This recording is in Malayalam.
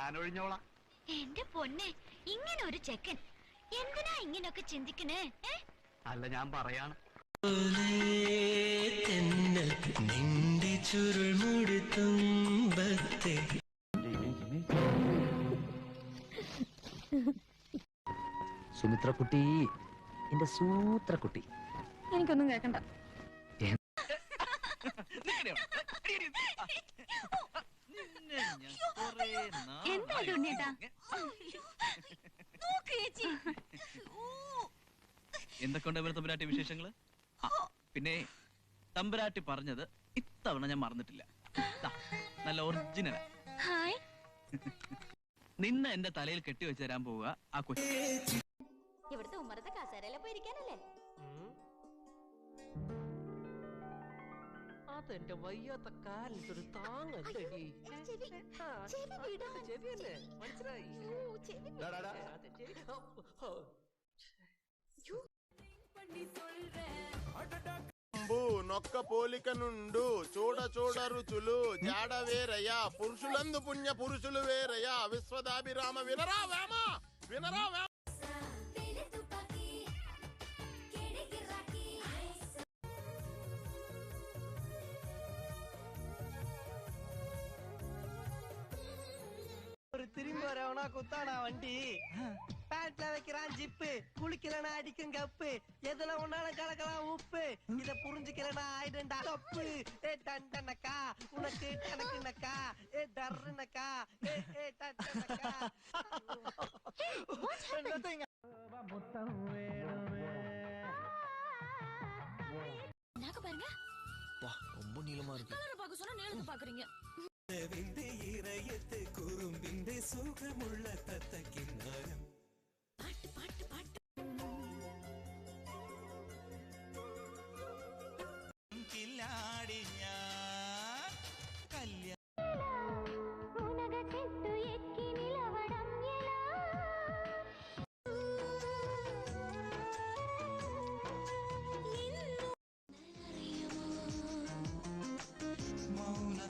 ഞാൻ ഒഴിഞ്ഞോളാം. എന്റെ പൊന്നെ, ഇങ്ങനെ ഒരു ചെക്കൻ എന്തിനാ ഇങ്ങനൊക്കെ ചിന്തിക്കണേ? അല്ല, ഞാൻ പറയാണ്. നിന്റെ ചുരുൾ മുടുത്തുമ്പത്തെ സുമിത്രക്കുട്ടി, എന്റെ സൂത്രക്കുട്ടി. എനിക്കൊന്നും കേക്കണ്ട. എന്തൊക്കെയുണ്ട് തമ്പുരാട്ടി വിശേഷങ്ങള്? പിന്നെ തമ്പുരാട്ടി പറഞ്ഞത് ഇത്തവണ ഞാൻ മറന്നിട്ടില്ല. നല്ല ഒറിജിനൽ. നിന്നെ എന്റെ തലയിൽ കെട്ടിവെച്ച് തരാൻ പോവുക ആ കൊച്ചു. ഇവിടുത്തെ ഉമ്മറത്തെ കസേരയിലെ പോയിരിക്കാനല്ലേ? അതെന്റെ വയ്യാത്ത കാലിനൊരു താങ്ങല്ലേ? മനസ്സിലായി. నొక్క పోలిక నుండు చూడ చూడ రుచులు జాడ వేరయ్యా పురుషులందు పుణ్య పురుషులు వేరయ్యా విశ్వదాభిరామ వినరా వేమ వినరా వేమ. திரும்பி வரவனா குத்தானா வண்டி, பேண்ட்ல வைக்கிறான் ஜிப்பு, குளிக்கலனா அடிக்கும் கப்பு, எதுல ஒன்னாலும் கலக்கலாம் உப்பு, இத புரிஞ்சுக்கலனா ஆயிடுண்டா தப்பு. ஏ டண்டனக்கா உனக்கு டனக்குனக்கா, ஏ டர்னக்கா, ஏ ஏ டண்டனக்கா. முத்தம் வேணுமே. நாக்க பாருங்க. வா, ரொம்ப நீளமா இருக்கு. கலரை பார்க்க சொன்னா நீளத்தை பாக்குறீங்க. കുറുമ്പിന്റെ സുഖമുള്ള തത്തക്കിന്നാരം